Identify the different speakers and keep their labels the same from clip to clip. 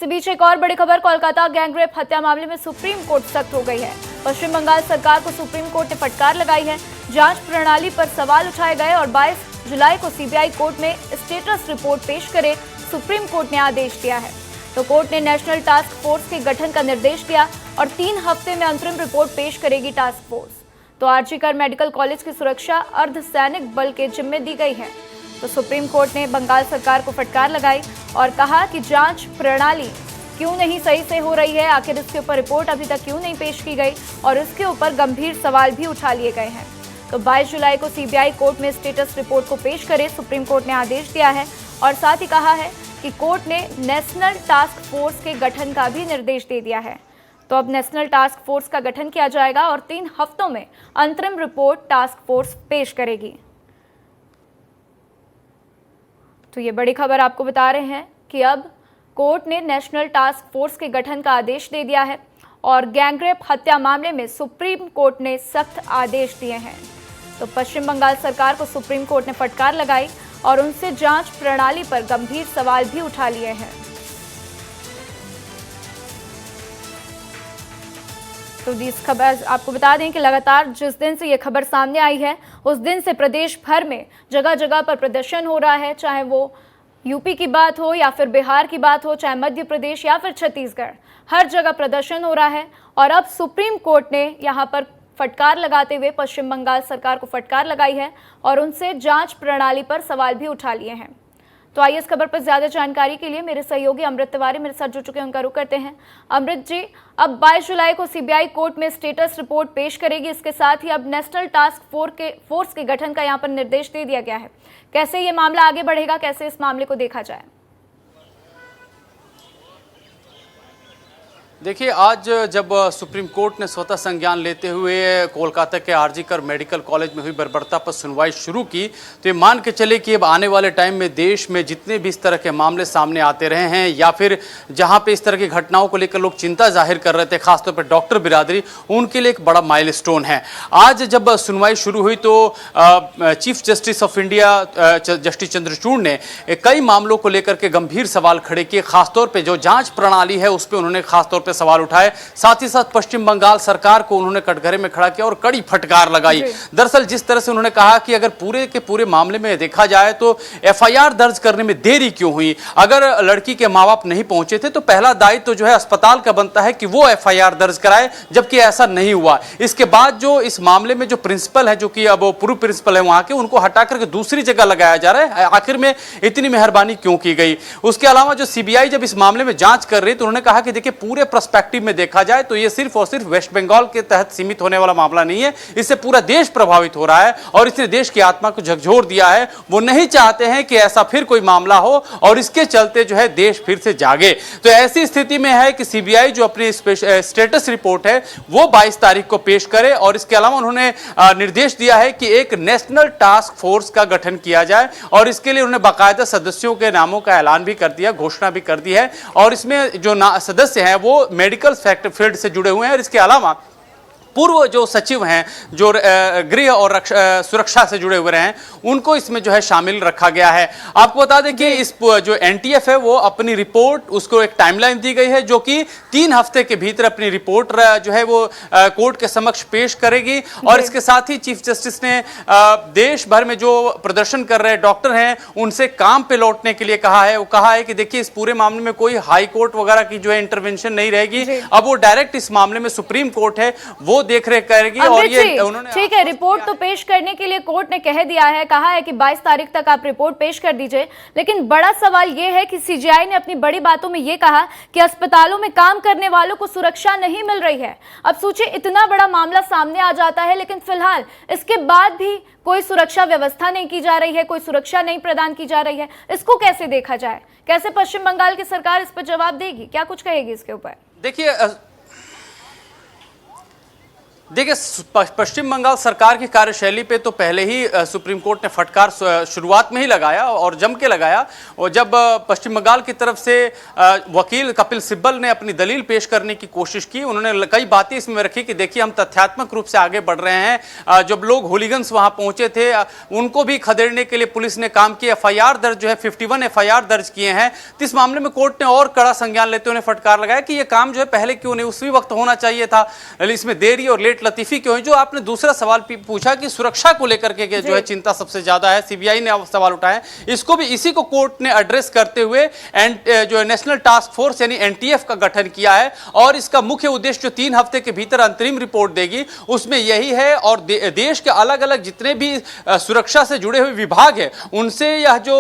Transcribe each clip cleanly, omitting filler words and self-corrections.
Speaker 1: इसी बीच एक और बड़ी खबर, कोलकाता गैंगरेप हत्या मामले में सुप्रीम कोर्ट सख्त हो गई है। पश्चिम बंगाल सरकार को सुप्रीम कोर्ट ने फटकार लगाई है। जांच प्रणाली पर सवाल उठाए गए और 22 जुलाई को सीबीआई कोर्ट में स्टेटस रिपोर्ट पेश करे सुप्रीम कोर्ट ने आदेश दिया है। तो कोर्ट ने नेशनल टास्क फोर्स के गठन का निर्देश दिया और 3 हफ्ते में अंतरिम रिपोर्ट पेश करेगी टास्क फोर्स। तो आरजीकर मेडिकल कॉलेज की सुरक्षा अर्धसैनिक बल के जिम्मे दी गई है। तो सुप्रीम कोर्ट ने बंगाल सरकार को फटकार लगाई और कहा कि जांच प्रणाली क्यों नहीं सही से हो रही है, आखिर इसके ऊपर रिपोर्ट अभी तक क्यों नहीं पेश की गई और इसके ऊपर गंभीर सवाल भी उठा लिए गए हैं। तो 22 जुलाई को सीबीआई कोर्ट में स्टेटस रिपोर्ट को पेश करे सुप्रीम कोर्ट ने आदेश दिया है और साथ ही कहा है कि कोर्ट ने नेशनल टास्क फोर्स के गठन का भी निर्देश दे दिया है। तो अब नेशनल टास्क फोर्स का गठन किया जाएगा और 3 हफ्तों में अंतरिम रिपोर्ट टास्क फोर्स पेश करेगी। तो ये बड़ी खबर आपको बता रहे हैं कि अब कोर्ट ने नेशनल टास्क फोर्स के गठन का आदेश दे दिया है और गैंगरेप हत्या मामले में सुप्रीम कोर्ट ने सख्त आदेश दिए हैं। तो पश्चिम बंगाल सरकार को सुप्रीम कोर्ट ने फटकार लगाई और उनसे जांच प्रणाली पर गंभीर सवाल भी उठा लिए हैं। तो इस खबर आपको बता दें कि लगातार जिस दिन से ये खबर सामने आई है उस दिन से प्रदेश भर में जगह जगह पर प्रदर्शन हो रहा है, चाहे वो यूपी की बात हो या फिर बिहार की बात हो, चाहे मध्य प्रदेश या फिर छत्तीसगढ़, हर जगह प्रदर्शन हो रहा है। और अब सुप्रीम कोर्ट ने यहाँ पर फटकार लगाते हुए पश्चिम बंगाल सरकार को फटकार लगाई है और उनसे जांच प्रणाली पर सवाल भी उठा लिए हैं। तो आइए इस खबर पर ज्यादा जानकारी के लिए मेरे सहयोगी अमृत तिवारी मेरे साथ जुड़ चुके हैं, उनका रुख करते हैं। अमृत जी, अब 22 जुलाई को सीबीआई कोर्ट में स्टेटस रिपोर्ट पेश करेगी, इसके साथ ही अब नेशनल टास्क फोर्स के गठन का यहाँ पर निर्देश दे दिया गया है। कैसे ये मामला आगे बढ़ेगा, कैसे इस मामले को देखा जाए?
Speaker 2: देखिए, आज जब सुप्रीम कोर्ट ने स्वतः संज्ञान लेते हुए कोलकाता के आरजीकर मेडिकल कॉलेज में हुई बर्बरता पर सुनवाई शुरू की, तो ये मान के चले कि अब आने वाले टाइम में देश में जितने भी इस तरह के मामले सामने आते रहे हैं या फिर जहां पे इस तरह की घटनाओं को लेकर लोग चिंता जाहिर कर रहे थे, खासतौर पर डॉक्टर बिरादरी, उनके लिए एक बड़ा माइलस्टोन है। आज जब सुनवाई शुरू हुई तो chief justice of India justice Chandrachud ने कई मामलों को लेकर के गंभीर सवाल खड़े किए। खासतौर पर जो जाँच प्रणाली है उस पर उन्होंने खासतौर पर सवाल उठाए। साथ ही साथ पश्चिम बंगाल सरकार को उन्होंने कटघरे में खड़ा किया और कड़ी फटकार लगाई। दरअसल जिस तरह से उन्होंने कहा कि अगर पूरे के पूरे मामले में देखा जाए तो एफआईआर दर्ज करने में देरी क्यों हुई? अगर लड़की के मां बाप नहीं पहुंचे थे तो पहला दायित्व तो जो है अस्पताल का बनता है कि वो एफआईआर दर्ज कराए, जबकि ऐसा नहीं हुआ। इसके बाद जो इस मामले में जो प्रिंसिपल है, जो कि अब पूर्व प्रिंसिपल है वहां के, उनको हटा करके दूसरी जगह लगाया जा रहा है। आखिर में इतनी मेहरबानी क्यों की गई? उसके अलावा जो सीबीआई जब इस मामले में जांच कर रही तो उन्होंने कहा कि देखिए, पूरे पर्सपेक्टिव में देखा जाए तो ये सिर्फ और सिर्फ वेस्ट बंगाल के तहत सीमित होने वाला मामला नहीं है, इससे पूरा देश प्रभावित हो रहा है और इसने देश की आत्मा को झकझोर दिया है। वो नहीं चाहते हैं कि ऐसा फिर कोई मामला हो और इसके चलते जो है देश फिर से जागे। तो ऐसी स्थिति में है कि सीबीआई जो अपनी स्टेटस रिपोर्ट है वो 22 तारीख को पेश करे और इसके अलावा उन्होंने निर्देश दिया है कि एक नेशनल टास्क फोर्स का गठन किया जाए और इसके लिए उन्होंने बाकायदा सदस्यों के नामों का ऐलान भी कर दिया, घोषणा भी कर दी है और इसमें जो सदस्य हैं वो मेडिकल फील्ड से जुड़े हुए हैं और इसके अलावा पूर्व जो सचिव हैं, जो गृह और सुरक्षा से जुड़े हुए हैं, उनको इसमें जो है शामिल रखा गया है। आपको बता दें कि इस जो एनटीएफ है वो अपनी रिपोर्ट, उसको एक टाइमलाइन दी गई है जो कि 3 हफ्ते के भीतर अपनी रिपोर्ट जो है वो कोर्ट के समक्ष पेश करेगी। और इसके साथ ही चीफ जस्टिस ने देश भर में जो प्रदर्शन कर रहे डॉक्टर हैं उनसे काम पे लौटने के लिए कहा है। वो कहा है कि देखिए, इस पूरे मामले में कोई हाई कोर्ट वगैरह की जो है इंटरवेंशन नहीं रहेगी, अब वो डायरेक्ट इस मामले में सुप्रीम कोर्ट है वो देख रेख करेगी। और ये उन्होंने
Speaker 1: ठीक है, रिपोर्ट तो पेश करने के लिए कोर्ट ने कह दिया है, कहा है कि 22 तारीख तक आप रिपोर्ट पेश कर दीजिए। लेकिन बड़ा सवाल ये है कि सीजीआई ने अपनी बड़ी बातों में ये कहा कि अस्पतालों में काम करने वालों को सुरक्षा नहीं मिल रही है। अब सोचिए, इतना बड़ा मामला सामने आ जाता है लेकिन फिलहाल इसके बाद भी कोई सुरक्षा व्यवस्था नहीं की जा रही है, कोई सुरक्षा नहीं प्रदान की जा रही है। इसको कैसे देखा जाए? कैसे पश्चिम बंगाल की सरकार इस पर जवाब देगी? क्या कुछ कहेगी इसके ऊपर?
Speaker 2: देखिए, पश्चिम बंगाल सरकार की कार्यशैली पे तो पहले ही सुप्रीम कोर्ट ने फटकार शुरुआत में ही लगाया और जम के लगाया। और जब पश्चिम बंगाल की तरफ से वकील कपिल सिब्बल ने अपनी दलील पेश करने की कोशिश की, उन्होंने कई बातें इसमें रखी कि देखिए हम तथ्यात्मक रूप से आगे बढ़ रहे हैं। जब लोग होलीगन्स वहां पहुंचे थे उनको भी खदेड़ने के लिए पुलिस ने काम किया। एफआईआर दर्ज जो है 51 एफआईआर दर्ज किए हैं। तो इस मामले में कोर्ट ने और कड़ा संज्ञान लेते हुए फटकार लगाया कि यह काम जो है पहले क्यों नहीं उसी वक्त होना चाहिए था, इसमें देरी और लेट लतीफी क्यों है। जो आपने दूसरा सवाल पूछा कि सुरक्षा को लेकर के जो है चिंता सबसे ज्यादा है, सीबीआई ने सवाल उठाया, इसको भी इसी को कोर्ट ने एड्रेस करते हुए जो नेशनल टास्क फोर्स यानी एनटीएफ का गठन किया है। और इसका मुख्य उद्देश्य जो 3 हफ्ते के भीतर अंतरिम रिपोर्ट देगी उसमें यही है। और देश के अलग अलग जितने भी सुरक्षा से जुड़े हुए विभाग है उनसे यह जो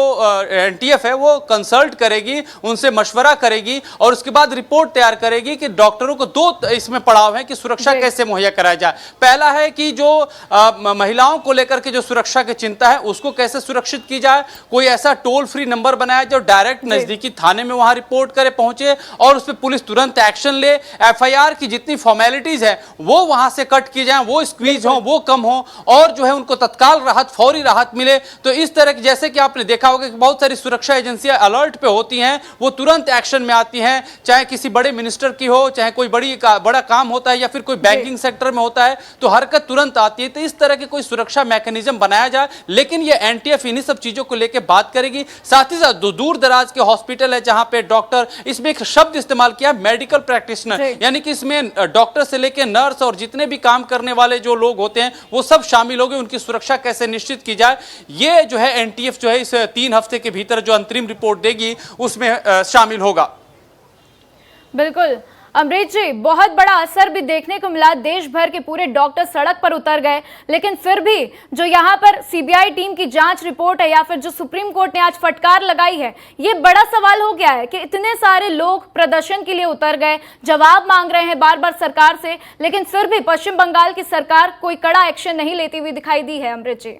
Speaker 2: एनटीएफ है वो कंसल्ट करेगी, उनसे मशवरा करेगी और उसके बाद रिपोर्ट तैयार करेगी कि डॉक्टरों को 2 इसमें पड़ाव है कि सुरक्षा कैसे मुहैया कराया जाए। पहला है कि जो महिलाओं को लेकर के जो सुरक्षा की चिंता है उसको कैसे सुरक्षित की जाए। कोई ऐसा टोल फ्री नंबर बनाया जो डायरेक्ट नजदीकी थाने में वहां रिपोर्ट करे पहुंचे और उस पर पुलिस तुरंत एक्शन ले। एफआईआर की जितनी फॉर्मेलिटीज है वो वहां से कट की जाए, वो स्क्वीज हो, वो कम हो और जो है उनको तत्काल राहत, फौरी राहत मिले। तो इस तरह की, जैसे कि आपने देखा होगा कि बहुत सारी सुरक्षा एजेंसियां अलर्ट पे होती हैं, वो तुरंत एक्शन में आती हैं, चाहे किसी बड़े मिनिस्टर की हो, चाहे कोई बड़ा काम होता है या फिर कोई बैंकिंग सेक्टर में होता है तो हरकत तुरंत आती है। तो इस तरह के कोई सुरक्षा मैकेनिज्म बनाया जाए। लेकिन ये एनटीएफ इन्हीं सब चीजों को लेकर बात करेगी। साथ ही साथ दूर दराज के हॉस्पिटल है जहां पे डॉक्टर, इसमें एक शब्द इस्तेमाल किया मेडिकल प्रैक्टिशनर, यानी कि इसमें डॉक्टर से लेकर नर्स और जितने भी काम करने वाले जो लोग होते हैं वो सब शामिल हो गए। उनकी सुरक्षा कैसे निश्चित की जाए ये जो है एनटीएफ जो है इस 3 हफ्ते के भीतर जो अंतरिम रिपोर्ट देगी उसमें शामिल होगा।
Speaker 1: बिल्कुल अमरीत जी, बहुत बड़ा असर भी देखने को मिला। देश भर के पूरे डॉक्टर सड़क पर उतर गए, लेकिन फिर भी जो यहाँ पर सीबीआई टीम की जांच रिपोर्ट है या फिर जो सुप्रीम कोर्ट ने आज फटकार लगाई है, ये बड़ा सवाल हो गया है कि इतने सारे लोग प्रदर्शन के लिए उतर गए, जवाब मांग रहे हैं बार बार सरकार से, लेकिन फिर भी पश्चिम बंगाल की सरकार कोई कड़ा एक्शन नहीं लेती हुई दिखाई दी है। अमरीत जी,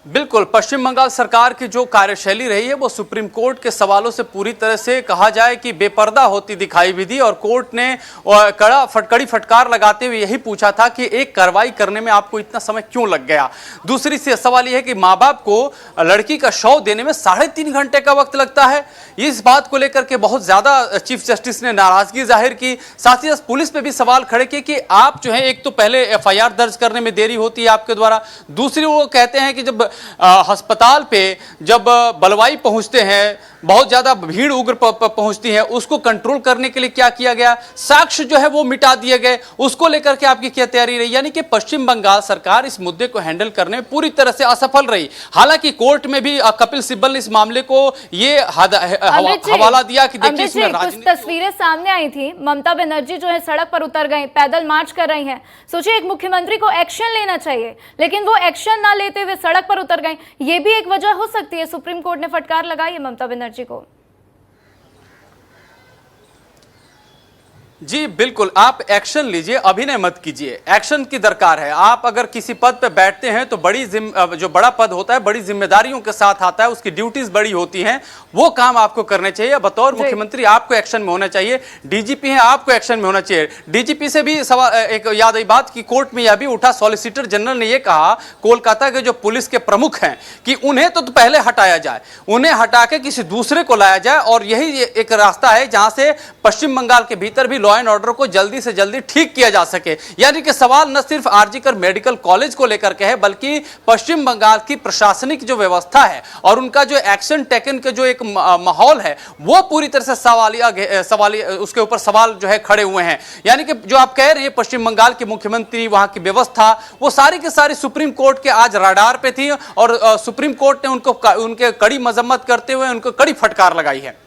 Speaker 2: बिल्कुल, पश्चिम बंगाल सरकार की जो कार्यशैली रही है वो सुप्रीम कोर्ट के सवालों से पूरी तरह से कहा जाए कि बेपर्दा होती दिखाई भी दी। और कोर्ट ने कड़ी फटकार लगाते हुए यही पूछा था कि एक कार्रवाई करने में आपको इतना समय क्यों लग गया। दूसरी सवाल यह है कि माँ बाप को लड़की का शव देने में 3.5 घंटे का वक्त लगता है। इस बात को लेकर के बहुत ज्यादा चीफ जस्टिस ने नाराजगी जाहिर की। साथ ही साथ पुलिस पे भी सवाल खड़े किए कि आप जो है, एक तो पहले एफआईआर दर्ज करने में देरी होती है आपके द्वारा, दूसरी वो कहते हैं कि जब अस्पताल पे जब बलवाई पहुंचते हैं, बहुत ज्यादा भीड़ उग्र पहुंचती है, उसको कंट्रोल करने के लिए क्या किया गया, साक्ष्य जो है वो मिटा दिए गए, उसको लेकर के आपकी क्या तैयारी रही। यानी कि पश्चिम बंगाल सरकार इस मुद्दे को हैंडल करने में पूरी तरह से असफल रही। हालांकि कोर्ट में भी कपिल सिब्बल ने इस मामले को ये हवाला दिया कि देखिए इसमें
Speaker 1: कुछ तस्वीरें सामने आई थी, ममता बनर्जी जो है सड़क पर उतर गई, पैदल मार्च कर रही हैं। सोचिए, एक मुख्यमंत्री को एक्शन लेना चाहिए लेकिन वो एक्शन ना लेते हुए सड़क पर उतर गए। ये भी एक वजह हो सकती है सुप्रीम कोर्ट ने फटकार लगाई है ममता बनर्जी को।
Speaker 2: जी बिल्कुल, आप एक्शन लीजिए, अभिनय मत कीजिए। एक्शन की दरकार है। आप अगर किसी पद पे बैठते हैं तो जो बड़ा पद होता है बड़ी जिम्मेदारियों के साथ आता है, उसकी ड्यूटीज बड़ी होती हैं, वो काम आपको करने चाहिए। बतौर मुख्यमंत्री आपको एक्शन में होना चाहिए। डीजीपी हैं, आपको एक्शन में होना चाहिए। डीजीपी से भी सवाल एक याद आई बात कि कोर्ट में यह भी उठा, सॉलिसिटर जनरल ने यह कहा कोलकाता के जो पुलिस के प्रमुख हैं कि उन्हें तो पहले हटाया जाए, उन्हें हटा के किसी दूसरे को लाया जाए। और यही एक रास्ता है जहां से पश्चिम बंगाल के भीतर भी लॉ एंड ऑर्डर को जल्दी से जल्दी ठीक किया जा सके। यानी कि सवाल न सिर्फ आरजीकर मेडिकल कॉलेज को लेकर के है बल्कि पश्चिम बंगाल की प्रशासनिक जो व्यवस्था है और उनका जो एक्शन टेकन के जो एक माहौल है वो पूरी तरह से उसके ऊपर सवाल जो है खड़े हुए हैं। यानी कि जो आप कह रहे हैं पश्चिम बंगाल के मुख्यमंत्री, वहां की व्यवस्था, वो सारी की सारी सुप्रीम कोर्ट के आज रडार पे थी और सुप्रीम कोर्ट ने उनके कड़ी मजम्मत करते हुए उनको कड़ी फटकार लगाई है।